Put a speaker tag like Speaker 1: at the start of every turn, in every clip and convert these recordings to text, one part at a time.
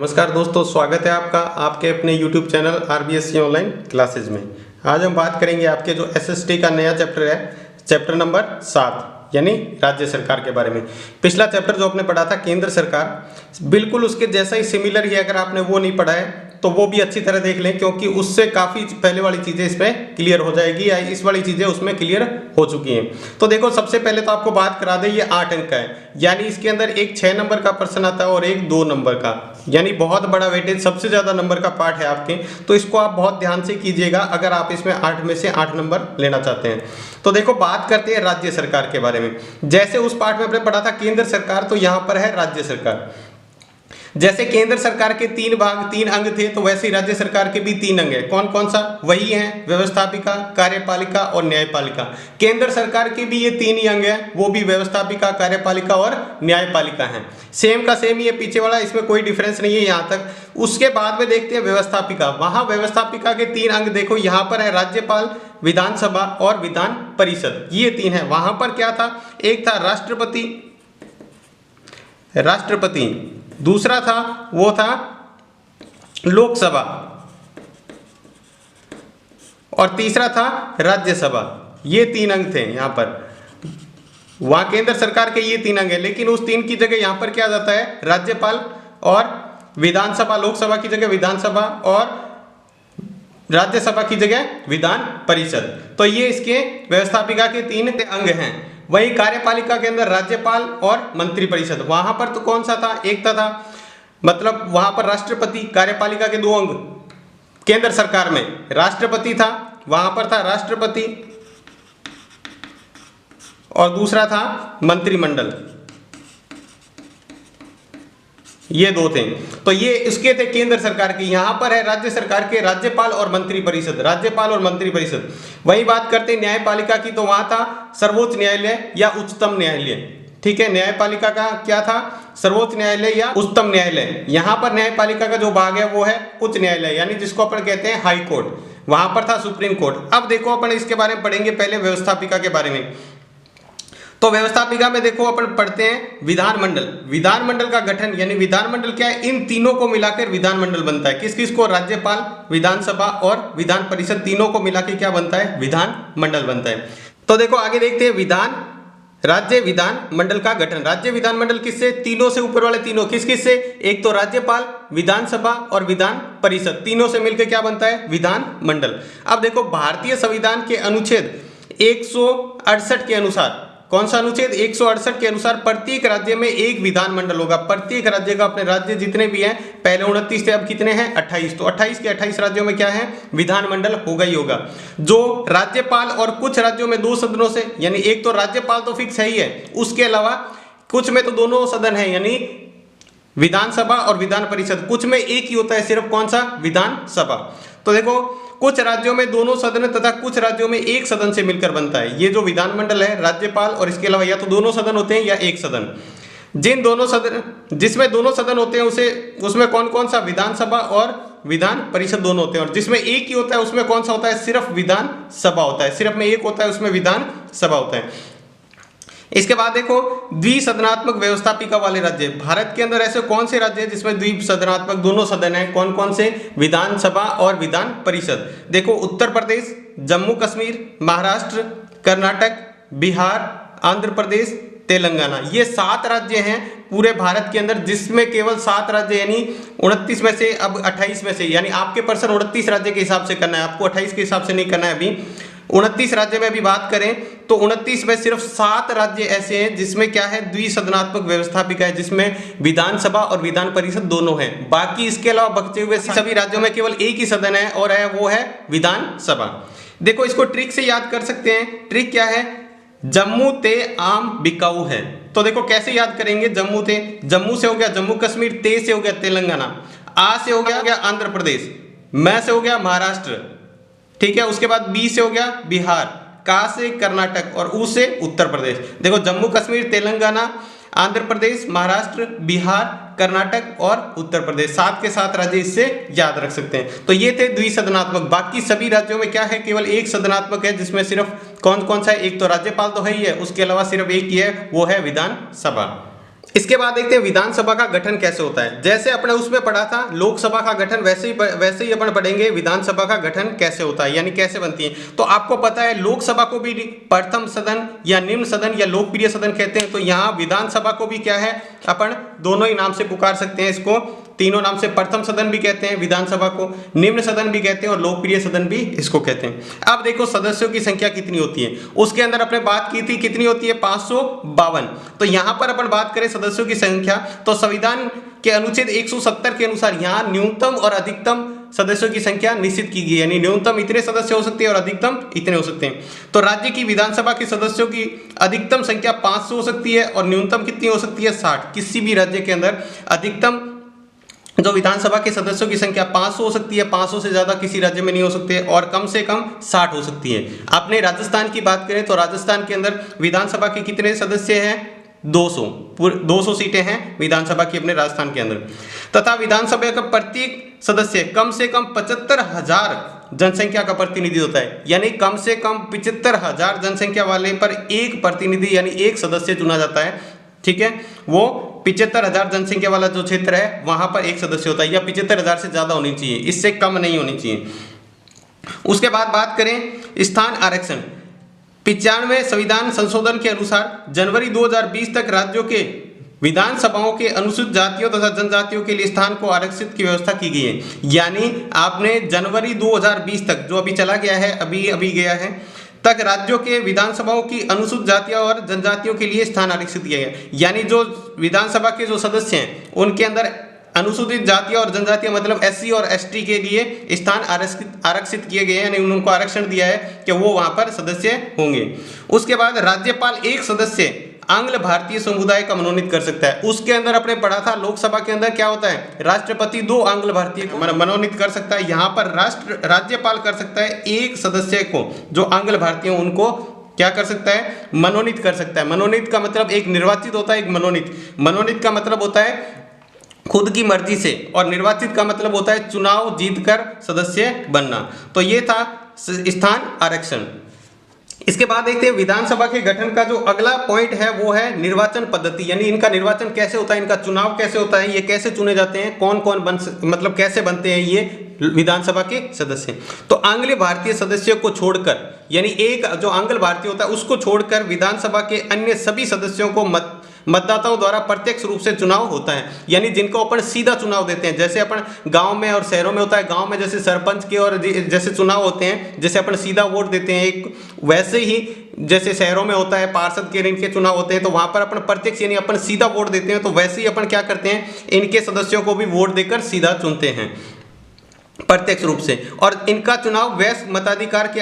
Speaker 1: नमस्कार दोस्तों, स्वागत है आपका आपके अपने YouTube channel RBSC online classes में। आज हम बात करेंगे आपके जो SST का नया चैप्टर है, चैप्टर नंबर 7 यानी राज्य सरकार के बारे में। पिछला चैप्टर जो आपने पढ़ा था केंद्र सरकार, बिल्कुल उसके जैसा ही सिमिलर ही, अगर आपने वो नहीं पढ़ा है तो वो भी अच्छी तरह देख लें, क्योंकि उससे काफ़ी पहले वाली चीज़ें इसमें क्लियर हो जाएगी या इस वाली चीज़ें उसमें क्लियर हो चुकी हैं। तो देखो, सबसे पहले तो आपको बात करा दें, ये 8 अंक का है, यानी इसके अंदर एक 6 नंबर का प्रश्न आता है और एक 2 नंबर का, यानी बहुत बड़ा वेटेज, सबसे ज़्यादा नंबर का पार्ट है आपके। तो इसको आप बहुत ध्यान से कीजिएगा अगर आप इसमें 8 में से 8 नंबर लेना चाहते हैं। तो देखो, बात करते हैं राज्य सरकार के बारे में। जैसे उस पार्ट में आपने पढ़ा था केंद्र सरकार, तो यहाँ पर है राज्य सरकार। जैसे केंद्र सरकार के 3 भाग 3 अंग थे, तो वैसे ही राज्य सरकार के भी 3 अंग है। कौन कौन सा? वही है व्यवस्थापिका, कार्यपालिका और न्यायपालिका। केंद्र सरकार के भी ये 3 ही अंग है, वो भी व्यवस्थापिका, कार्यपालिका और न्यायपालिका हैं। सेम का सेम ये पीछे वाला, इसमें कोई डिफरेंस नहीं है यहाँ तक। उसके बाद में देखते हैं व्यवस्थापिका। वहां व्यवस्थापिका के 3 अंग देखो, यहाँ पर है राज्यपाल, विधानसभा और विधान परिषद, ये 3 है। वहां पर क्या था? एक था राष्ट्रपति, दूसरा था वो था लोकसभा और तीसरा था राज्यसभा। ये 3 अंग थे यहाँ पर। वहां केंद्र सरकार के ये 3 अंग है, लेकिन उस 3 की जगह यहाँ पर क्या जाता है? राज्यपाल और विधानसभा, लोकसभा की जगह विधानसभा और राज्यसभा की जगह विधान परिषद। तो ये इसके व्यवस्थापिका के 3 अंग हैं। वही कार्यपालिका के अंदर राज्यपाल और मंत्रिपरिषद। वहां पर तो कौन सा था? एक था मतलब वहां पर राष्ट्रपति, कार्यपालिका के 2 अंग। केंद्र सरकार में राष्ट्रपति था, वहां पर था राष्ट्रपति, और दूसरा था मंत्रिमंडल। ये 2 थे। तो ये इसके थे केंद्र सरकार के। यहां पर है राज्य सरकार के राज्यपाल और मंत्रिपरिषद, राज्यपाल और मंत्रिपरिषद। वही बात करते हैं न्यायपालिका की, तो वहां था सर्वोच्च न्यायालय या उच्चतम न्यायालय। ठीक है, न्यायपालिका का क्या था? सर्वोच्च न्यायालय या उच्चतम न्यायालय। यहां पर न्यायपालिका का जो भाग है वो है उच्च न्यायालय, यानी जिसको अपन कहते हैं हाई कोर्ट। वहां पर था सुप्रीम कोर्ट। अब देखो, अपन इसके बारे में पढ़ेंगे पहले व्यवस्थापिका के बारे में। तो व्यवस्थापिका में देखो, अपन पढ़ते हैं विधानमंडल। विधानमंडल का गठन, यानी विधानमंडल क्या है? इन तीनों को मिलाकर विधानमंडल बनता है। किस किस को? राज्यपाल, विधानसभा और विधान परिषद, तीनों को मिलाकर क्या बनता है? विधानमंडल बनता है। तो देखो, आगे देखते हैं राज्य विधानमंडल का गठन। राज्य विधानमंडल किससे? तीनों से, ऊपर वाले तीनों। किस किस से? एक तो राज्यपाल, विधानसभा और विधान परिषद, तीनों से मिलकर क्या बनता है? विधानमंडल। अब देखो, भारतीय संविधान के अनुच्छेद 168 के अनुसार, कौन सा अनुच्छेद? 168 के अनुसार प्रत्येक राज्य में एक विधानमंडल होगा। प्रत्येक राज्य का, अपने राज्य जितने भी हैं, पहले 29 थे, अब कितने हैं? 28। तो 28 के 28 राज्यों में क्या है? विधानमंडल होगा ही होगा। जो राज्यपाल और कुछ राज्यों में 2 सदनों से, यानी एक तो राज्यपाल तो फिक्स है ही है, उसके अलावा कुछ में तो दोनों सदन है, यानी विधानसभा और विधान परिषद। कुछ में एक ही होता है सिर्फ, कौन सा? विधानसभा। तो देखो, कुछ राज्यों में दोनों सदन तथा कुछ राज्यों में एक सदन से मिलकर बनता है। ये जो विधानमंडल है, राज्यपाल और इसके अलावा या तो दोनों सदन होते हैं या एक सदन। जिसमें दोनों सदन होते हैं उसमें कौन कौन सा? विधानसभा और विधान परिषद दोनों होते हैं। और जिसमें एक ही होता है उसमें कौन सा होता है? सिर्फ विधानसभा होता है। सिर्फ में एक होता है, उसमें विधानसभा होता है। इसके बाद देखो, द्विसदनात्मक व्यवस्थापिका वाले राज्य। भारत के अंदर ऐसे कौन से राज्य हैं जिसमें द्विसदनात्मक दोनों सदन हैं? कौन कौन से? विधानसभा और विधान परिषद। देखो, उत्तर प्रदेश, जम्मू कश्मीर, महाराष्ट्र, कर्नाटक, बिहार, आंध्र प्रदेश, तेलंगाना। ये 7 राज्य हैं पूरे भारत के अंदर, जिसमें केवल 7 राज्य, यानी 29 में से अब 28 में से, यानी आपके पर्सन 29 राज्य के हिसाब से करना है, आपको 28 के हिसाब से नहीं करना है। अभी 29 राज्य में अभी बात करें तो 29 में सिर्फ 7 राज्य ऐसे हैं जिसमें क्या है? द्विसदनात्मक व्यवस्थापिका है, जिसमें विधानसभा और विधान परिषद दोनों हैं। बाकी इसके अलावा बचे हुए सभी राज्यों में केवल एक ही सदन है, और वो है विधानसभा। देखो, इसको ट्रिक से याद कर सकते हैं। ट्रिक क्या है? जम्मू ते आम बिकाऊ है। तो देखो कैसे याद करेंगे? जम्मू से हो गया जम्मू कश्मीर, ते से हो गया तेलंगाना, आ से हो गया आंध्र प्रदेश, मैं से हो गया महाराष्ट्र, ठीक है। उसके बाद बी से हो गया बिहार, का से कर्नाटक और ऊ से उत्तर प्रदेश। देखो, जम्मू कश्मीर, तेलंगाना, आंध्र प्रदेश, महाराष्ट्र, बिहार, कर्नाटक और उत्तर प्रदेश, 7 के 7 राज्य इससे याद रख सकते हैं। तो ये थे द्विसदनात्मक। बाकी सभी राज्यों में क्या है? केवल एक सदनात्मक है, जिसमें सिर्फ कौन कौन सा है? एक तो राज्यपाल तो है ही है, उसके अलावा सिर्फ एक ही है, वो है विधानसभा। इसके बाद देखते हैं विधानसभा का गठन कैसे होता है। जैसे अपने उसमें पढ़ा था लोकसभा का गठन, वैसे ही अपन पढ़ेंगे विधानसभा का गठन कैसे होता है, यानी कैसे बनती है। तो आपको पता है लोकसभा को भी प्रथम सदन या निम्न सदन या लोकप्रिय सदन कहते हैं, तो यहाँ विधानसभा को भी क्या है, अपन दोनों ही नाम से पुकार सकते हैं इसको, तीनों नाम से। प्रथम सदन भी कहते हैं विधानसभा को, निम्न सदन भी कहते हैं और लोकप्रिय सदन भी इसको कहते हैं। अब देखो सदस्यों की संख्या कितनी होती है, उसके अंदर अपने बात की थी कितनी होती है, 552। तो यहां पर अपन बात करें सदस्यों की संख्या, तो संविधान के अनुच्छेद 170 के अनुसार यहां न्यूनतम और अधिकतम सदस्यों की संख्या निश्चित की गई है, यानी न्यूनतम इतने सदस्य हो सकते हैं और अधिकतम इतने हो सकते हैं। तो राज्य की विधानसभा के सदस्यों की अधिकतम संख्या 500 हो सकती है और न्यूनतम कितनी हो सकती है, 60। किसी भी राज्य के अंदर अधिकतम जो विधानसभा के सदस्यों की संख्या 500 हो सकती है, 500 से ज्यादा किसी राज्य में नहीं हो सकते, और कम से कम 60 हो सकती है। आपने राजस्थान की बात करें तो राजस्थान के अंदर विधानसभा के कितने सदस्य हैं, 200 सीटें हैं विधानसभा की अपने राजस्थान के अंदर। तथा विधानसभा का प्रत्येक सदस्य कम से कम 75,000 जनसंख्या का प्रतिनिधि होता है, यानी कम से कम 75,000 जनसंख्या वाले पर एक प्रतिनिधि यानी एक सदस्य चुना जाता है। ठीक है, वो 75,000 जनसंख्या वाला जो क्षेत्र है वहां पर एक सदस्य होता है, या 75,000 से ज्यादा होनी चाहिए, इससे कम नहीं होनी चाहिए। उसके बाद बात करें स्थान आरक्षण, 95वें संविधान संशोधन के अनुसार जनवरी 2020 तक राज्यों के विधानसभाओं के अनुसूचित जातियों तथा जनजातियों के लिए स्थान को आरक्षित की व्यवस्था की गई है। यानी आपने जनवरी 2020 तक जो अभी चला गया है, अभी गया है तक राज्यों के विधानसभाओं की अनुसूचित जातियों और जनजातियों के लिए स्थान आरक्षित किया गया। यानी जो विधानसभा के जो सदस्य हैं उनके अंदर अनुसूचित जातियां और जनजातियां मतलब एससी और एसटी के लिए स्थान आरक्षित किए गए हैं, यानी उनको आरक्षण दिया है कि वो वहां पर सदस्य होंगे। उसके बाद राज्यपाल एक सदस्य आंग्ल भारतीय समुदाय का मनोनीत कर सकता है। उसके अंदर अपने पढ़ा था लोकसभा के अंदर क्या होता है, राष्ट्रपति 2 आंग्ल भारतीय मनोनीत कर सकता है, यहाँ पर राज्यपाल कर सकता है एक सदस्य को जो आंग्ल भारतीय उनको क्या कर सकता है, मनोनीत कर सकता है। मनोनीत का मतलब एक निर्वाचित होता है, एक मनोनीत का मतलब होता है खुद की मर्जी से, और निर्वाचित का मतलब होता है चुनाव जीतकर सदस्य बनना। तो ये था स्थान आरक्षण। इसके बाद देखते हैं विधानसभा के गठन का जो अगला पॉइंट है वो है निर्वाचन पद्धति, यानी इनका निर्वाचन कैसे होता है, इनका चुनाव कैसे होता है, ये कैसे चुने जाते हैं, कौन कौन मतलब कैसे बनते हैं ये विधानसभा के सदस्य। तो आंग्ल भारतीय सदस्यों को छोड़कर, यानी एक जो आंग्ल भारतीय होता है उसको छोड़कर विधानसभा के अन्य सभी सदस्यों को मतदाताओं द्वारा प्रत्यक्ष रूप से चुनाव होता है, यानी जिनको अपन सीधा चुनाव देते हैं। जैसे अपन गांव में और शहरों में होता है, गांव में जैसे सरपंच के और जैसे चुनाव होते हैं, जैसे अपन सीधा वोट देते हैं एक, वैसे ही जैसे शहरों में होता है पार्षद के इनके चुनाव होते हैं, तो वहां पर अपन प्रत्यक्ष यानी अपन सीधा वोट देते हैं। तो वैसे ही अपन क्या करते हैं, इनके सदस्यों को भी वोट देकर सीधा चुनते हैं प्रत्यक्ष रूप से, और इनका चुनाव वयस्क मताधिकार के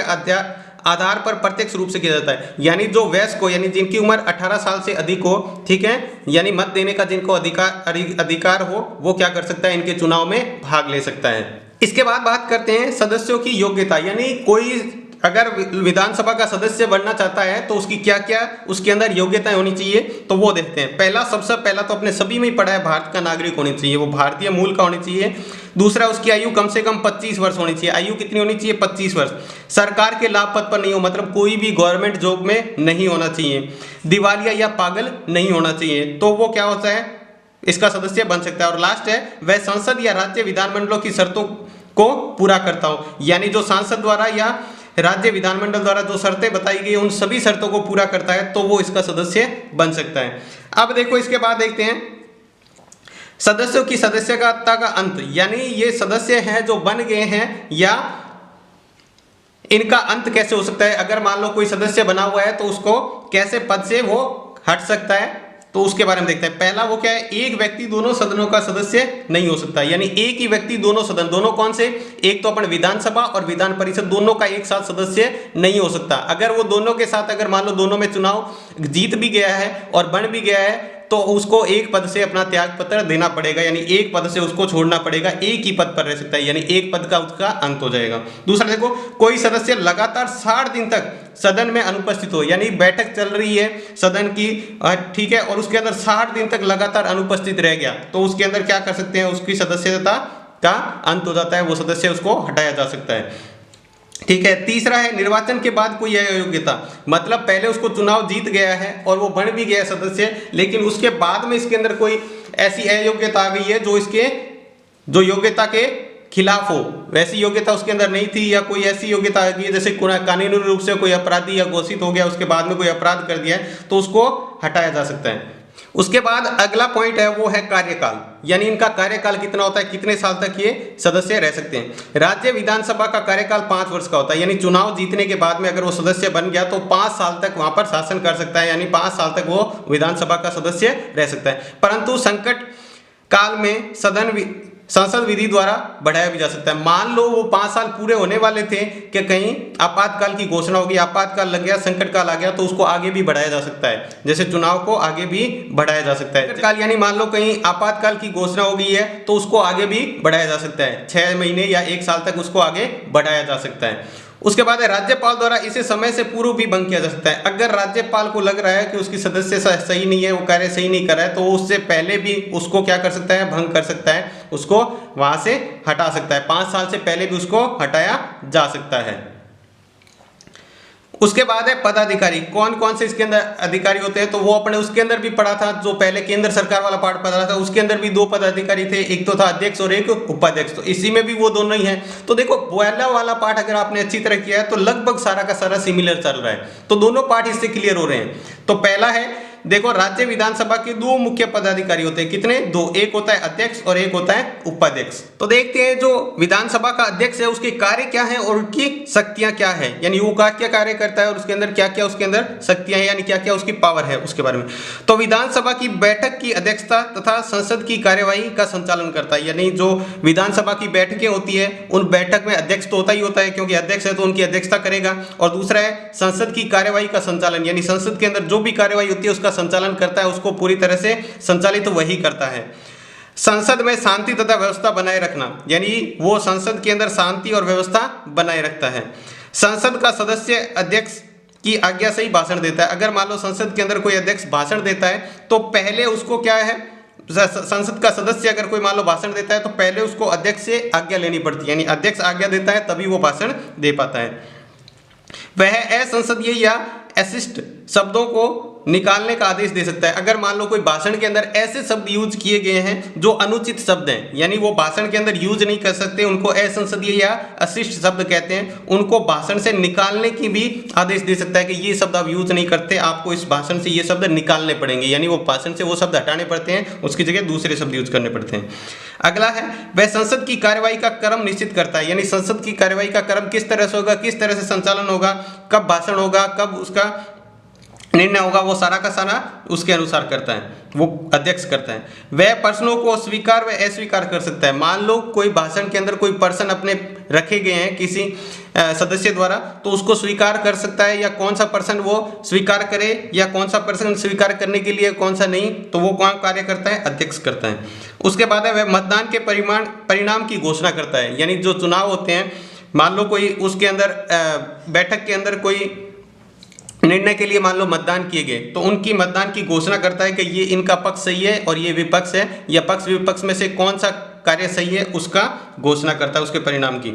Speaker 1: आधार पर प्रत्यक्ष रूप से किया जाता है। यानी जो वयस्क को, यानी जिनकी उम्र 18 साल से अधिक हो, ठीक है, यानी मत देने का जिनको अधिकार हो, वो क्या कर सकता है, इनके चुनाव में भाग ले सकता है। इसके बाद बात करते हैं सदस्यों की योग्यता, यानी कोई अगर विधानसभा का सदस्य बनना चाहता है तो उसकी क्या क्या उसके अंदर योग्यताएं होनी चाहिए, तो वो देखते हैं। सबसे पहला तो अपने सभी में ही पढ़ा है, भारत का नागरिक होनी चाहिए, वो भारतीय मूल का होनी चाहिए। दूसरा, उसकी आयु कम से कम 25 वर्ष होनी चाहिए। आयु कितनी होनी चाहिए, 25 वर्ष। सरकार के लाभ पद पर नहीं हो, मतलब कोई भी गवर्नमेंट जॉब में नहीं होना चाहिए। दिवालिया या पागल नहीं होना चाहिए, तो वो क्या होता है, इसका सदस्य बन सकता है। और लास्ट है, वह संसद या राज्य विधानमंडलों की शर्तों को पूरा करता हो, यानी जो सांसद द्वारा या राज्य विधानमंडल द्वारा जो शर्तें बताई गई उन सभी शर्तों को पूरा करता है, तो वो इसका सदस्य बन सकता है। अब देखो इसके बाद देखते हैं सदस्यों की सदस्यता का अंत, यानी ये सदस्य हैं जो बन गए हैं, या इनका अंत कैसे हो सकता है। अगर मान लो कोई सदस्य बना हुआ है तो उसको कैसे पद से वो हट सकता है, तो उसके बारे में देखते हैं। पहला वो क्या है, एक व्यक्ति दोनों सदनों का सदस्य नहीं हो सकता, यानी एक ही व्यक्ति दोनों सदन, दोनों कौन से, एक तो अपन विधानसभा और विधान परिषद, दोनों का एक साथ सदस्य नहीं हो सकता। अगर वो दोनों के साथ, अगर मान लो दोनों में चुनाव जीत भी गया है और बन भी गया है, तो उसको एक पद से अपना त्याग पत्र देना पड़ेगा, यानी एक पद से उसको छोड़ना पड़ेगा, एक ही पद पर रह सकता है, यानी एक पद का उसका अंत हो जाएगा। दूसरा देखो, कोई सदस्य लगातार 60 दिन तक सदन में अनुपस्थित हो, यानी बैठक चल रही है सदन की, ठीक है, और उसके अंदर 60 दिन तक लगातार अनुपस्थित रह गया, तो उसके अंदर क्या कर सकते हैं, उसकी सदस्यता का अंत हो जाता है, वो सदस्य उसको हटाया जा सकता है। ठीक है। तीसरा है निर्वाचन के बाद कोई अयोग्यता, मतलब पहले उसको चुनाव जीत गया है और वो बन भी गया सदस्य, लेकिन उसके बाद में इसके अंदर कोई ऐसी अयोग्यता आ गई है जो इसके जो योग्यता के खिलाफ हो, वैसी योग्यता उसके अंदर नहीं थी, या कोई ऐसी योग्यता आ गई है जैसे कानूनी रूप से कोई अपराधी या घोषित हो गया, उसके बाद में कोई अपराध कर दिया है, तो उसको हटाया जा सकता है। उसके बाद अगला पॉइंट है वो है कार्यकाल, यानी इनका कार्यकाल कितना होता है, कितने साल तक ये सदस्य रह सकते हैं। राज्य विधानसभा का कार्यकाल 5 वर्ष का होता है, यानी चुनाव जीतने के बाद में अगर वो सदस्य बन गया तो 5 साल तक वहां पर शासन कर सकता है, यानी 5 साल तक वो विधानसभा का सदस्य रह सकता है। परंतु संकट काल में संसद विधि द्वारा बढ़ाया भी जा सकता है। मान लो वो 5 साल पूरे होने वाले थे कि कहीं आपातकाल की घोषणा होगी, आपातकाल लग गया, संकट काल आ गया, तो उसको आगे भी बढ़ाया जा सकता है, जैसे चुनाव को आगे भी बढ़ाया जा सकता है। संकट काल यानी मान लो कहीं आपातकाल की घोषणा हो गई है तो उसको आगे भी बढ़ाया जा सकता है, 6 महीने या 1 साल तक उसको आगे बढ़ाया जा सकता है। उसके बाद है राज्यपाल द्वारा इसे समय से पूर्व भी भंग किया जा सकता है। अगर राज्यपाल को लग रहा है कि उसकी सदस्य सही नहीं है, वो कार्य सही नहीं कर रहा है, तो उससे पहले भी उसको क्या कर सकता है, भंग कर सकता है, उसको वहां से हटा सकता है। 5 साल से पहले भी उसको हटाया जा सकता है। उसके बाद है पदाधिकारी, कौन कौन से इसके अंदर अधिकारी होते हैं, तो वो अपने उसके अंदर भी पढ़ा था, जो पहले केंद्र सरकार वाला पार्ट पढ़ा था, उसके अंदर भी 2 पदाधिकारी थे, एक तो था अध्यक्ष और एक उपाध्यक्ष, तो इसी में भी वो दोनों ही हैं। तो देखो पहला वाला पार्ट अगर आपने अच्छी तरह किया है तो लगभग सारा का सारा सिमिलर चल रहा है, तो दोनों पार्ट इससे क्लियर हो रहे हैं। तो पहला है देखो राज्य विधानसभा के 2 मुख्य पदाधिकारी होते हैं, कितने, 2, एक होता है अध्यक्ष और एक होता है उपाध्यक्ष। तो देखते हैं जो विधानसभा का अध्यक्ष है उसके कार्य क्या है और उनकी शक्तियां क्या है, यानी वो क्या कार्य करता है और उसके अंदर क्या क्या उसके अंदर शक्तियां हैं, यानी क्या क्या उसकी पावर है, उसके बारे में। तो विधानसभा की बैठक की अध्यक्षता तथा संसद की कार्यवाही का संचालन करता है, यानी जो विधानसभा की बैठकें होती है उन बैठक में अध्यक्ष तो होता ही होता है, क्योंकि अध्यक्ष है तो उनकी अध्यक्षता करेगा। और दूसरा है संसद की कार्यवाही का संचालन, यानी संसद के अंदर जो भी कार्यवाही होती है उसका संचालन करता है, उसको पूरी तरह से संचालित तो वही करता है। संसद में शांति तथा व्यवस्था बनाए रखना, यानी वो संसद के अंदर शांति और व्यवस्था बनाए रखता है। संसद का सदस्य अध्यक्ष की आज्ञा से ही भाषण देता है। अगर मान लो संसद के अंदर कोई अध्यक्ष भाषण देता है तो पहले उसको क्या है, संसद का सदस्य अगर कोई मान लो भाषण देता है तो पहले उसको अध्यक्ष से आज्ञा लेनी पड़ती है, यानी अध्यक्ष आज्ञा देता है तभी वो भाषण दे पाता है। वह असंसदीय या अशिष्ट शब्दों को निकालने का आदेश दे सकता है। अगर मान लो कोई भाषण के अंदर ऐसे शब्द यूज किए गए हैं जो अनुचित शब्द हैं, यानी वो भाषण के अंदर यूज नहीं कर सकते, उनको असंसदीय या अशिष्ट शब्द कहते हैं, उनको भाषण से निकालने की भी आदेश दे सकता है कि ये शब्द आप यूज नहीं करते, आपको इस भाषण से ये शब्द निकालने पड़ेंगे, यानी वो भाषण से वो शब्द हटाने पड़ते हैं, उसकी जगह दूसरे शब्द यूज करने पड़ते हैं। अगला है वह संसद की कार्यवाही का क्रम निश्चित करता है, यानी संसद की कार्यवाही का क्रम किस तरह से होगा, किस तरह से संचालन होगा, कब भाषण होगा, कब उसका निर्णय होगा, वो सारा का सारा उसके अनुसार करता है, वो अध्यक्ष करता है। वह प्रश्नों को स्वीकार व अस्वीकार कर सकता है। मान लो कोई भाषण के अंदर कोई प्रश्न अपने रखे गए हैं किसी सदस्य द्वारा, तो उसको स्वीकार कर सकता है, या कौन सा प्रश्न वो स्वीकार करे या कौन सा प्रश्न स्वीकार करने के लिए कौन सा नहीं, तो वो कौन कार्य करता है, अध्यक्ष करता है। उसके बाद है वह मतदान के परिणाम की घोषणा करता है, यानी जो चुनाव होते हैं, मान लो कोई उसके अंदर बैठक के अंदर कोई निर्णय के लिए मान लो मतदान किए गए, तो उनकी मतदान की घोषणा करता है कि ये इनका पक्ष सही है और ये विपक्ष है, या पक्ष विपक्ष में से कौन सा कार्य सही है उसका घोषणा करता है, उसके परिणाम की।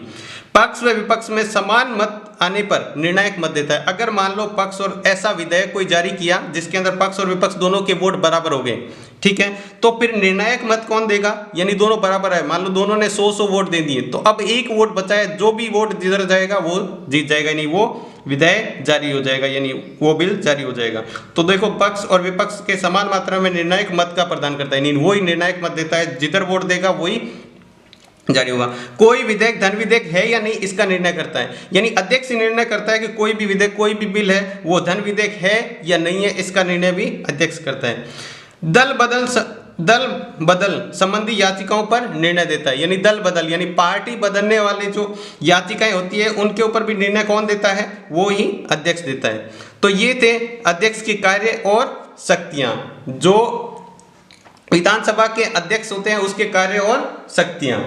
Speaker 1: पक्ष व विपक्ष में समान मत आने पर निर्णायक मत देता है। अगर मान लो पक्ष और ऐसा विधेयक कोई जारी किया जिसके अंदर पक्ष और विपक्ष दोनों के वोट बराबर हो गए, ठीक है, तो फिर निर्णायक मत कौन देगा, यानी दोनों बराबर है, मान लो दोनों ने 100 वोट दे दिए, तो अब एक वोट बचा है, जो भी वोट जिधर जाएगा वो जीत जाएगा, यानी वो विधेयक जारी हो जाएगा, यानी वो बिल जारी हो जाएगा। तो देखो पक्ष और विपक्ष के समान मात्रा में निर्णायक मत का प्रदान करता है, यानी वही निर्णायक मत देता है, जिधर वोट देगा वही जारी होगा। कोई विधेयक धन विधेयक है या नहीं इसका निर्णय करता है, यानी अध्यक्ष निर्णय करता है कि कोई भी विधेयक, कोई भी बिल है वो धन विधेयक है या नहीं है, इसका निर्णय भी अध्यक्ष करता है। दल बदल संबंधी याचिकाओं पर निर्णय देता है, यानी दल बदल यानी पार्टी बदलने वाली जो याचिकाएं होती है उनके ऊपर भी निर्णय कौन देता है, वो ही अध्यक्ष देता है। तो ये थे अध्यक्ष के कार्य और शक्तियां, जो विधानसभा के अध्यक्ष होते हैं उसके कार्य और शक्तियां।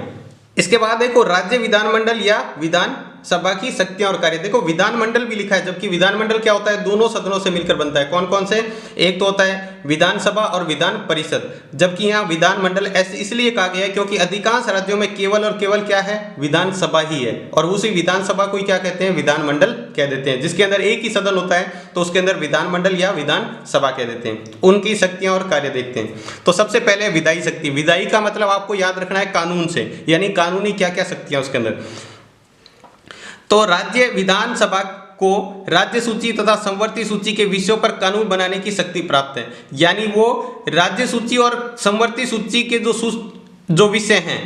Speaker 1: इसके बाद देखो राज्य विधानमंडल या विधान सभा की शक्तियां और कार्य। देखो विधानमंडल भी लिखा है, जबकि विधानमंडल क्या होता है, दोनों सदनों से मिलकर बनता है। कौन कौन से, एक तो होता है विधानसभा और विधान परिषद, जबकि यहाँ विधानमंडल ऐसे इसलिए कहा गया है क्योंकि अधिकांश राज्यों में केवल और केवल क्या है, विधानसभा ही है, और उसी विधानसभा को ही क्या कहते हैं, विधानमंडल कह देते हैं। जिसके अंदर एक ही सदन होता है तो उसके अंदर विधानमंडल या विधानसभा कह देते हैं। उनकी शक्तियां और कार्य देखते हैं। तो सबसे पहले विधायी शक्ति। विधायी का मतलब आपको याद रखना है कानून से, यानी कानूनी क्या क्या शक्तियां उसके अंदर। तो राज्य विधानसभा को राज्य सूची तथा संवर्ती सूची के विषयों पर कानून बनाने की शक्ति प्राप्त है। यानी वो राज्य सूची और संवर्ती सूची के जो विषय हैं,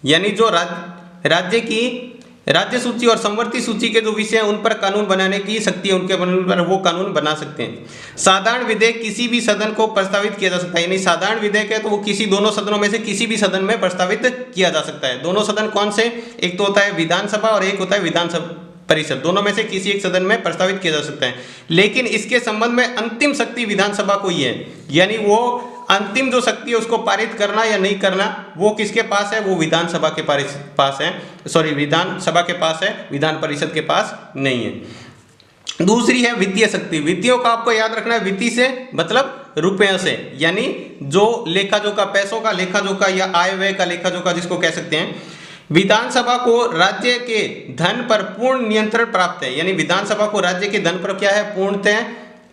Speaker 1: यानी जो राज्य की राज्य सूची और संवर्ती सूची के जो विषय हैं उन पर कानून बनाने की शक्ति है, उनके पर वो कानून बना सकते हैं। साधारण विधेयक किसी भी सदन को प्रस्तावित किया जा सकता है, यानी साधारण विधेयक है तो वो किसी दोनों सदनों में से किसी भी सदन में प्रस्तावित किया जा सकता है। दोनों सदन कौन से, एक तो होता है विधानसभा और एक होता है विधानसभा परिषद, दोनों में से किसी एक सदन में प्रस्तावित किया जा सकता है। लेकिन इसके संबंध में अंतिम शक्ति विधानसभा को ही है, यानी वो अंतिम जो शक्ति है उसको पारित करना या नहीं करना वो किसके पास है, वो विधानसभा के पास है, सॉरी विधानसभा के पास है, विधान परिषद के पास नहीं है। दूसरी है वित्तीय शक्ति। वित्तीयों का आपको याद रखना है, वित्तीय से मतलब रुपयों से, यानी जो लेखा जोखा, पैसों का लेखा जोखा या आय व्यय का लेखा जोखा जिसको कह सकते हैं। विधानसभा को राज्य के धन पर पूर्ण नियंत्रण प्राप्त है, यानी विधानसभा को राज्य के धन पर क्या है, पूर्णतः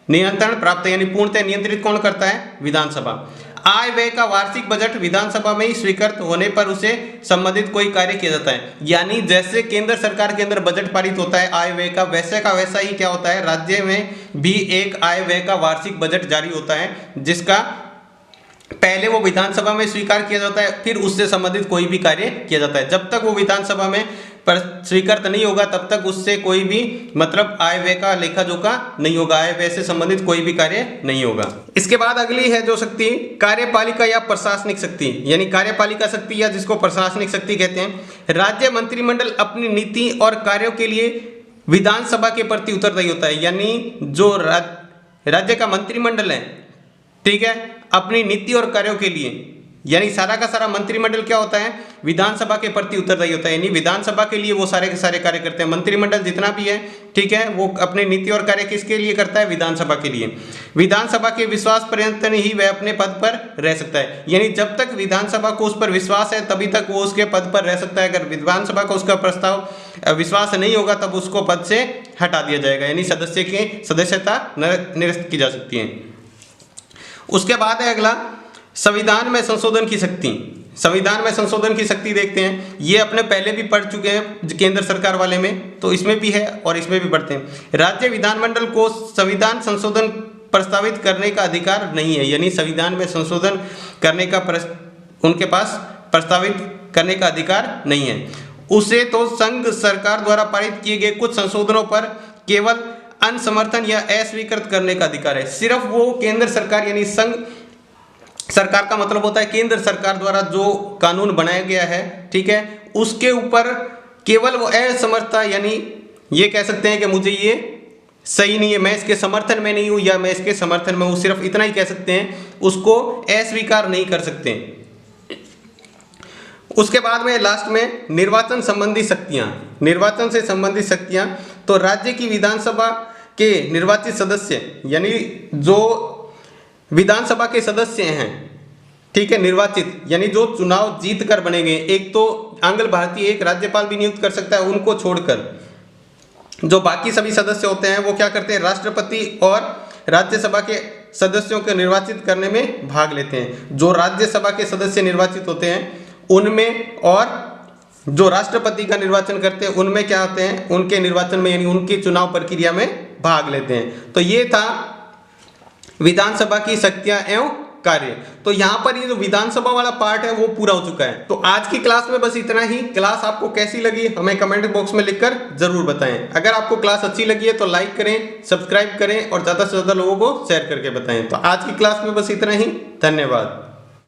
Speaker 1: नियंत्रण प्राप्त है, यानी पूर्णतः नियंत्रित कौन करता है, विधानसभा। आय व्यय का वार्षिक बजट विधानसभा में ही स्वीकृत होने पर उसे संबंधित कोई कार्य किया जाता है। यानी जैसे केंद्र सरकार के अंदर बजट पारित होता है आय व्यय का, वैसे का वैसा ही क्या होता है, राज्य में भी एक आय व्यय का वार्षिक बजट जारी होता है, जिसका पहले वो विधानसभा में स्वीकार किया जाता है, फिर उससे संबंधित कोई भी कार्य किया जाता है। जब तक वो विधानसभा में स्वीकृत नहीं होगा तब तक उससे कोई भी मतलब आय व्यय का लेखा जोखा नहीं होगा, आय व्यय से संबंधित कोई भी कार्य नहीं होगा। इसके बाद अगली है जो शक्ति, कार्यपालिका या प्रशासनिक शक्ति, यानी कार्यपालिका शक्ति या जिसको प्रशासनिक शक्ति कहते हैं। राज्य मंत्रिमंडल अपनी नीति और कार्यों के लिए विधानसभा के प्रति उत्तरदायी होता है, यानी जो राज्य का मंत्रिमंडल है, ठीक है, अपनी नीति और कार्यों के लिए, यानी सारा का सारा मंत्रिमंडल क्या होता है, विधानसभा के प्रति उत्तरदायी होता है, यानी विधानसभा के लिए वो सारे के सारे कार्य करते हैं। मंत्रिमंडल जितना भी है, ठीक है, वो अपने नीति और कार्य किसके लिए करता है, विधानसभा के लिए। विधानसभा के विश्वास पर्यंत ही वह अपने पद पर रह सकता है, यानी जब तक विधानसभा को उस पर विश्वास है तभी तक वो उसके पद पर रह सकता है। अगर विधानसभा को उसका प्रस्ताव विश्वास नहीं होगा तब उसको पद से हटा दिया जाएगा, यानी सदस्य की सदस्यता निरस्त की जा सकती है। उसके बाद है अगला, संविधान में संशोधन की शक्ति। संविधान में संशोधन की शक्ति देखते हैं, ये अपने पहले भी पढ़ चुके हैं केंद्र सरकार वाले में, तो इसमें भी है और इसमें भी पढ़ते हैं। राज्य विधानमंडल को संविधान संशोधन प्रस्तावित करने का अधिकार नहीं है, यानी संविधान में संशोधन करने का उनके पास प्रस्तावित करने का अधिकार नहीं है। उसे तो संघ सरकार द्वारा पारित किए गए कुछ संशोधनों पर केवल अनसमर्थन या अस्वीकृत करने का अधिकार है। सिर्फ वो केंद्र सरकार, यानी संघ सरकार का मतलब होता है केंद्र सरकार द्वारा जो कानून बनाया गया है, ठीक है, उसके ऊपर केवल वो असमर्थता, यानी ये कह सकते हैं कि मुझे ये सही नहीं है, मैं इसके समर्थन में नहीं हूँ या मैं इसके समर्थन में हूँ, सिर्फ इतना ही कह सकते हैं, उसको अस्वीकार नहीं कर सकते। उसके बाद में लास्ट में निर्वाचन संबंधी शक्तियाँ। निर्वाचन से संबंधित शक्तियाँ, तो राज्य की विधानसभा के निर्वाचित सदस्य, यानी जो विधानसभा के सदस्य हैं, ठीक है, निर्वाचित, यानी जो चुनाव जीत कर बने गए, एक तो आंग्ल भारतीय एक राज्यपाल भी नियुक्त कर सकता है, उनको छोड़कर जो बाकी सभी सदस्य होते हैं वो क्या करते हैं, राष्ट्रपति और राज्यसभा के सदस्यों को निर्वाचित करने में भाग लेते हैं। जो राज्यसभा के सदस्य निर्वाचित होते हैं उनमें और जो राष्ट्रपति का निर्वाचन करते हैं उनमें क्या होते हैं, उनके निर्वाचन में, यानी उनकी चुनाव प्रक्रिया में भाग लेते हैं। तो ये था विधानसभा की शक्तियां एवं कार्य। तो यहाँ पर ये जो विधानसभा वाला पार्ट है वो पूरा हो चुका है। तो आज की क्लास में बस इतना ही। क्लास आपको कैसी लगी हमें कमेंट बॉक्स में लिखकर जरूर बताएं। अगर आपको क्लास अच्छी लगी है तो लाइक करें, सब्सक्राइब करें और ज़्यादा से ज़्यादा लोगों को शेयर करके बताएं। तो आज की क्लास में बस इतना ही। धन्यवाद।